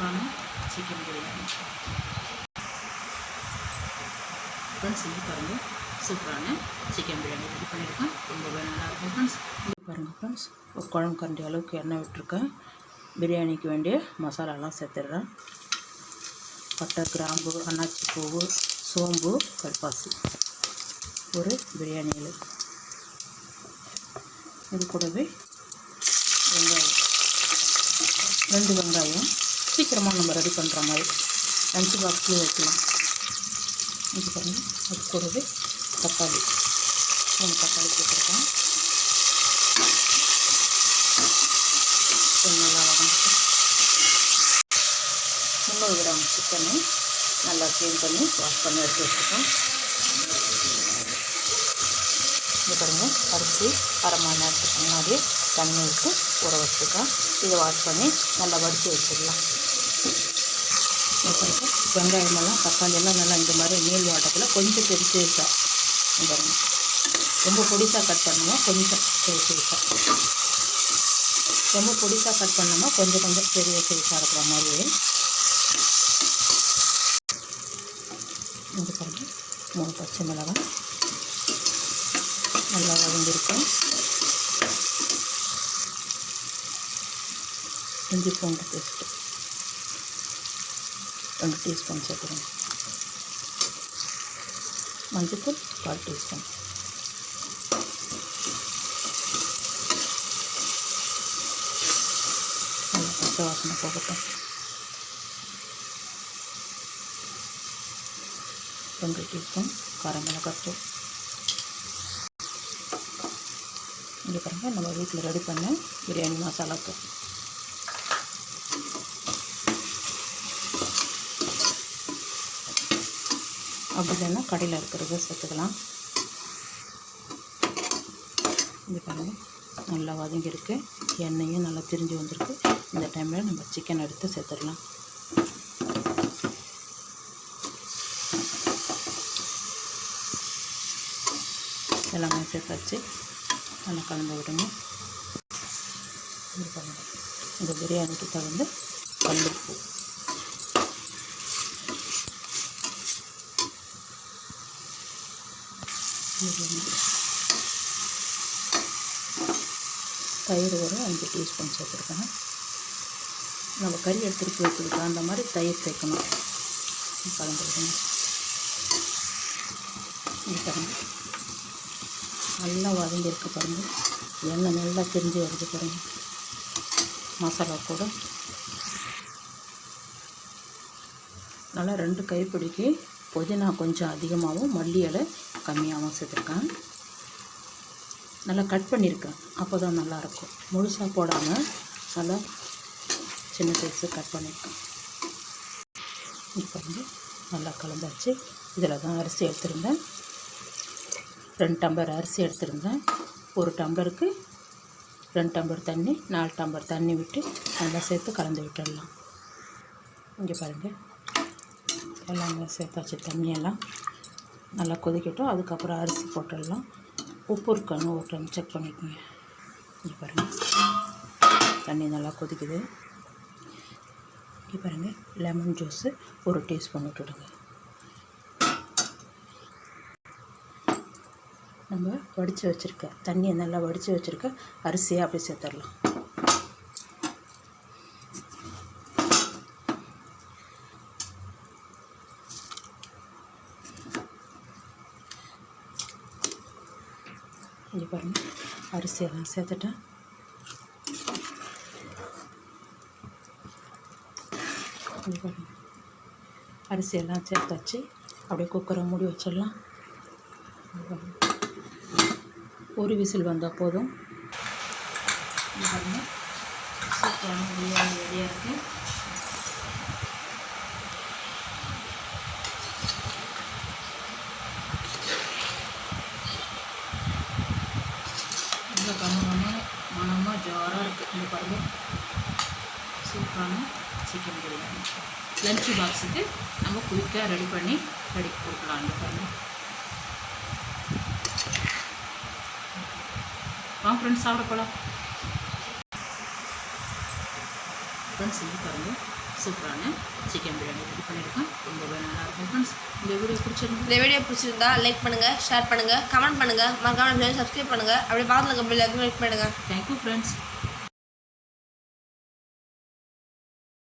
சூப்பரான chicken biryani. Friends இங்கே பாருங்கள், சூப்பரான சிக்கன் பிரியாணி ரெடி பண்ணியிருக்கேன். ரொம்பவே நல்லாயிருக்கும் ஃப்ரெண்ட்ஸ். இங்கே பாருங்கள் ஃப்ரெண்ட்ஸ், ஒரு குழம்பு கரண்டி அளவுக்கு எண்ணெய் விட்டுருக்கேன். பிரியாணிக்கு வேண்டிய மசாலாலாம் சேர்த்துடுறேன். பட்டை, கிராம்பு, அன்னாச்சி பூவு, சோம்பு, கல்பாசி, ஒரு பிரியாணி இலை, இது கூடவே வெங்காயம், 2 வெங்காயம் சீக்கிரமாக நம்ம ரெடி பண்ணுற மாதிரி லஞ்ச் பாக்ஸ்லேயே வைக்கலாம். இது பாருங்கள், அது கூடவே தக்காளி, 3 தக்காளி போட்டிருக்கேன். நல்லா வதங்கிட்டு 300 கிராம் சிக்கனை நல்லா க்ளீன் பண்ணி வாஷ் பண்ணி எடுத்து வச்சுருக்கேன். இது பாருங்கள், அரிசி அரை மணி நேரத்துக்கு முன்னாடி தண்ணி விட்டு ஊற வச்சுருக்கேன். இதை வாஷ் பண்ணி நல்லா வடித்து வச்சிடலாம். வெங்காயமெல்லாம் தக்காளியெல்லாம் நல்லா இந்த மாதிரி நீள் வாட்டத்தில் கொஞ்சம் பெருசு பெருசாக பாருங்கள், ரொம்ப பொடிசாக கட் பண்ணுவோம், கொஞ்சம் பெருசாக, ரொம்ப பொடிசாக கட் பண்ணோமா கொஞ்சம் கொஞ்சம் பெரிய பெருசாக இருக்கிற மாதிரி. இது பாருங்கள், 3 பச்சை மிளகாய் நல்லா வதங்கியிருக்கும். இஞ்சி பூண்டு பேஸ்ட்டு 2 டீஸ்பூன் சேர்த்துருங்க. மஞ்சள் 1/4 டீஸ்பூன். நல்லா பச்சை வாசனை போகட்டும். 2 டீஸ்பூன் காரம் மிளகாத்தூள். இங்கே பாருங்கள், நம்ம வீட்டில் ரெடி பண்ண பிரியாணி மசாலாத்தூள். அப்படி இல்லைன்னா கடையில் இருக்கிறத சேர்த்துக்கலாம். இது பாருங்கள், நல்லா வதங்கியிருக்கு, எண்ணெயும் நல்லா திரிஞ்சு வந்திருக்கு. இந்த டைமில் நம்ம சிக்கன் எடுத்து சேர்த்துடலாம். எல்லாமே சேர்த்தாச்சு, நல்லா கலந்து விடுங்க. இது பாருங்கள், இந்த பிரியாணிக்கு தகுந்த கல்லுப்பு, தயிர் ஒரு 5 டீஸ்பூன் சேர்த்துருக்கேன். நம்ம கறி எடுத்துகிட்டு வைக்கிறதுக்கு அந்த மாதிரி தயிர் சேர்க்கணும். கலந்து விடுங்க. இது பாருங்கள், நல்லா வதங்கியிருக்கு பாருங்கள், எண்ணெய் நல்லா திரிஞ்சு வருது பாருங்கள். மசாலா கூட நல்லா 2 கைப்பிடிக்கு புதினா கொஞ்சம் அதிகமாகவும் மல்லி இலை கம்மியாகவும் சேர்த்துருக்கேன். நல்லா கட் பண்ணியிருக்கேன், அப்போ தான் நல்லாயிருக்கும். முழுசாக போடாமல் நல்லா சின்ன சைஸு கட் பண்ணியிருக்கேன். இப்போ வந்து நல்லா கலந்தாச்சு. இதில் தான் அரிசி எடுத்துருந்தேன், 2 டம்ளர் அரிசி எடுத்துருந்தேன். 1 டம்ளருக்கு 2 டம்ளர் தண்ணி, 4 டம்ளர் தண்ணி விட்டு நல்லா சேர்த்து கலந்து விட்டுடலாம். இங்கே பாருங்கள், எல்லாமே சேர்த்தாச்சு. தண்ணியெல்லாம் நல்லா கொதிக்கட்டும், அதுக்கப்புறம் அரிசி போட்டுடலாம். உப்பு இருக்கான்னு ஒரு டைம் செக் பண்ணிக்கோங்க. இங்கே பாருங்கள், தண்ணி நல்லா கொதிக்குது. இங்கே பாருங்கள், லெமன் ஜூஸு 1 டீஸ்பூன் விட்டுடுங்க. நம்ம வடித்து வச்சுருக்க தண்ணியை நல்லா வடித்து வச்சுருக்க அரிசியை அப்படியே சேர்த்துடலாம். இங்கே பாருங்கள், அரிசியெல்லாம் சேர்த்துட்டேன். இங்கே பாருங்கள், அரிசியெல்லாம் சேர்த்தாச்சு. அப்படியே குக்கரை மூடி வச்சிடலாம். ஒரு விசில் வந்தால் போதும். இங்கே பாருங்கள், சூப்பரான பிரியாணி ரெடியாக இருக்குது. நல்லா மனமாக ஜாராக இருக்குது. இங்கே பாருங்கள், சூப்பரான சிக்கன் பிரியாணி லஞ்ச் பாக்ஸுக்கு நம்ம குயிக்காக ரெடி பண்ணி கொடுக்கலாம். இங்கே பாருங்கள், வாங்க ஃப்ரெண்ட்ஸ் சாப்பிட போகலாம். ஃப்ரெண்ட்ஸ் இங்கே பாருங்கள், சூப்பரான சிக்கன் பிரியாணி ரெடி பண்ணியிருக்கேன். ரொம்பவே நல்லாயிருக்கும் ஃப்ரெண்ட்ஸ். இந்த வீடியோ பிடிச்சிருந்தா லைக் பண்ணுங்கள், ஷேர் பண்ணுங்கள், கமெண்ட் பண்ணுங்கள், மறக்காம சப்ஸ்கிரைப் பண்ணுங்கள். அப்படியே பக்கத்தில் இருக்க பெல் ஐகானை கிளிக் பண்ணுங்கள். Thank you friends.